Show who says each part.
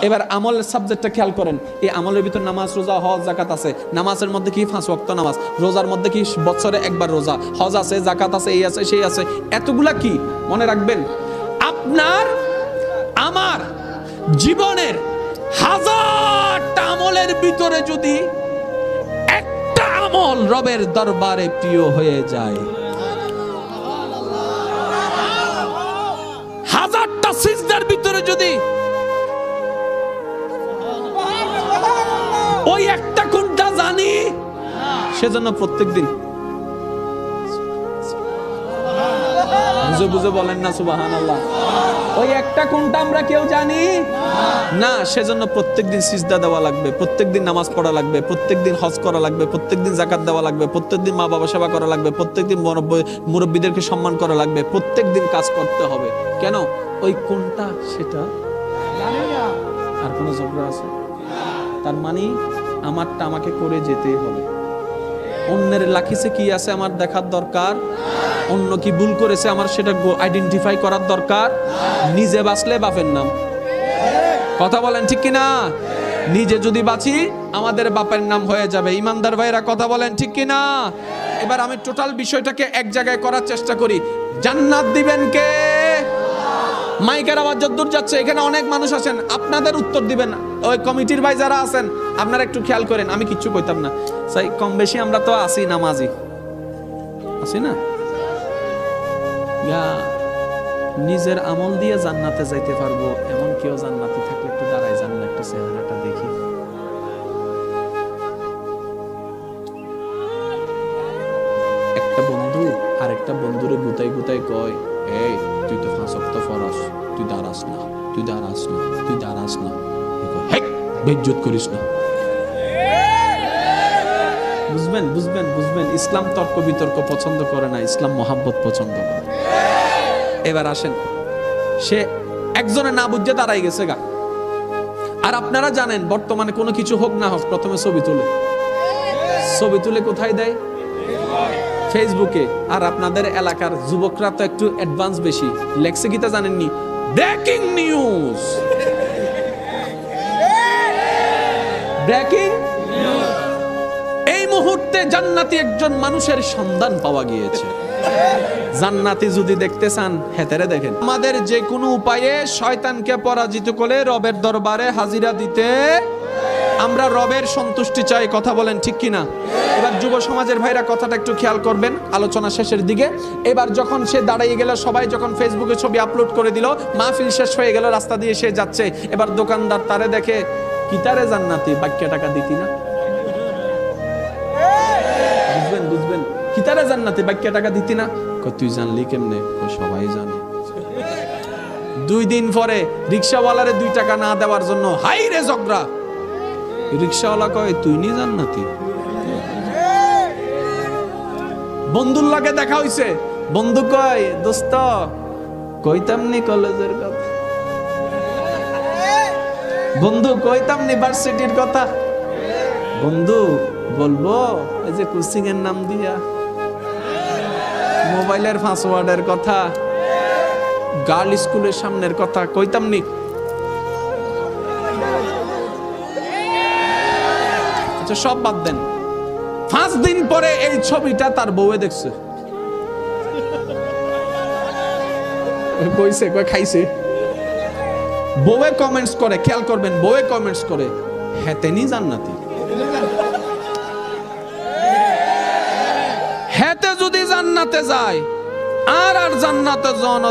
Speaker 1: এবার আমলের সাবজেক্টটা খেয়াল করেন। এই আমলের ভিতর নামাজ, রোজা, হজ, জাকাত আছে। নামাজের মধ্যে কি 5 ওয়াক্ত নামাজ, রোজার মধ্যে কি বছরে একবার রোজা, হজ আছে, জাকাত আছে, এই আছে, সেই আছে। এতগুলা কি মনে রাখবেন? আপনার আমার জীবনের হাজারটা আমলের ভিতরে যদি একটা আমল রবের দরবারে প্রিয় হয়ে যায়, হাজারটা সিজদার ভিতরে যদি ওই একটা কোনটা জানি, সেজন্য প্রত্যেকদিন বুঝে বুঝে বলেন না সুবহানাল্লাহ। ওই একটা কোনটা আমরা কেউ জানি না, সেজন্য প্রত্যেকদিন সিজদা দেওয়া লাগবে, প্রত্যেকদিন নামাজ পড়া লাগবে, প্রত্যেকদিন হজ করা লাগবে, প্রত্যেকদিন যাকাত দেওয়া লাগবে, প্রত্যেকদিন মা বাবা সেবা করা লাগবে, প্রত্যেকদিন মুরব্বীদেরকে সম্মান করা লাগবে, প্রত্যেকদিন কাজ করতে হবে। কেন? ওই কোনটা সেটা জানি না। আর কোনো ঝগড়া আছে? তার মানে আমারটা আমাকে করে যেতেই হবে। অন্যের লাখিসে কি আছে আমার দেখার দরকার, অন্য কি ভুল করেছে আমার সেটা আইডেন্টিফাই করার দরকার। নিজে বাঁচলে বাপের নাম, কথা বলেন ঠিক কিনা? নিজে যদি বাঁচি আমাদের বাপের নাম হয়ে যাবে। ইমানদার ভাইরা কথা বলেন ঠিক কিনা? এবার আমি টোটাল বিষয়টাকে এক জায়গায় করার চেষ্টা করি। জান্নাত দিবেন কে? মাইকের আওয়াজ যতদূর যাচ্ছে এখানে অনেক মানুষ আছেন, আপনাদের উত্তর দিবেন। ওই কমিটির ভাই যারা আছেন আপনারা একটু খেয়াল করেন, আমি কিচ্ছু কইতাম না। তাই কম বেশি আমরা তো আছি, নামাজি আছি না? নিজের আমল দিয়ে জান্নাতে যাইতে পারবো এমন কেউ জান্নাতে থাকলে একটু দাঁড়ায় যান না, একটু চেহারাটা দেখি। একটা বন্ধু আরেকটা বন্ধুরে গুতাই গুতাই কয়, এই তুই তো 5 ওয়াক্ত ফরজ, তুই দাঁড়াস না, তুই দাঁড়াস না, তুই দাঁড়াস না, বেইজ্জত করিস না। বুঝবেন বুঝবেন বুঝবেন, ইসলাম তর্ক বিতর্ক পছন্দ করে না, ইসলাম মহাব্বত পছন্দ করে। এবার আসেন, সে একজনে না বুঝে দাঁড়াই গেছে গা। আর আপনারা জানেন বর্তমানে কোনো কিছু হোক না হোক প্রথমে ছবি তুলে, ছবি তুলে কোথায় দেয়? ফেসবুকে। আর আপনাদের এলাকার যুবকরা তো একটু অ্যাডভান্স বেশি, লেখছে কি তা জানেননি? Breaking news, breaking news. এই মুহূর্তে জান্নাতি একজন মানুষের সন্ধান পাওয়া গিয়েছে। জান্নাতি যদি দেখতে চান হেতেরে দেখেন। আমাদের যে কোনো উপায়ে শয়তানকে পরাজিত করে রবের দরবারে হাজিরা দিতে, আমরা রবের সন্তুষ্টি চাই, কথা বলেন ঠিক কিনা? এবার যুব সমাজের ভাইরা কথাটা একটু খেয়াল করবেন আলোচনা শেষের দিকে। এবার যখন সে দাঁড়িয়ে গেল, সবাই যখন ফেসবুকে ছবি আপলোড করে দিল, মাহফিল শেষ হয়ে গেল, রাস্তা দিয়ে সে যাচ্ছে। এবার দোকানদার তারে দেখে, কিতারে জান্নাতি, বাক্য টাকা দিতি না? বুঝবেন বুঝবেন, কিতারে জান্নাতি, বাক্য টাকা দিতি না? তুই জানলি কেমনে? সবাই জানে। 2 দিন পরে রিক্সাওয়ালারে 2 টাকা না দেওয়ার জন্য হাই রে ঝগড়া। রিক্সাওয়ালা কয় তুই নি জান্নাতি। বন্ধুর লাগে দেখা হইছে, বন্ধু কয় দোস্ত কইতাম নি কলেজের কথা, বন্ধু কইতাম নি ভার্সিটির কথা, বন্ধু বলবো এই যে কোচিং এর নাম দিয়া, মোবাইলের পাসওয়ার্ডের কথা, গার্ল স্কুলের সামনের কথা কইতাম নি। আচ্ছা সব বাদ দেন, 5 দিন পরে এই ছবিটা তার বউয়ে দেখছে, কইছে কই খাইছে। বউয়ে কমেন্টস করে, খেয়াল করবেন, বউয়ে কমেন্টস করে হেতেনি জান্নাতি। হেতে যদি জান্নাতে যায় আর জান্নাতে জন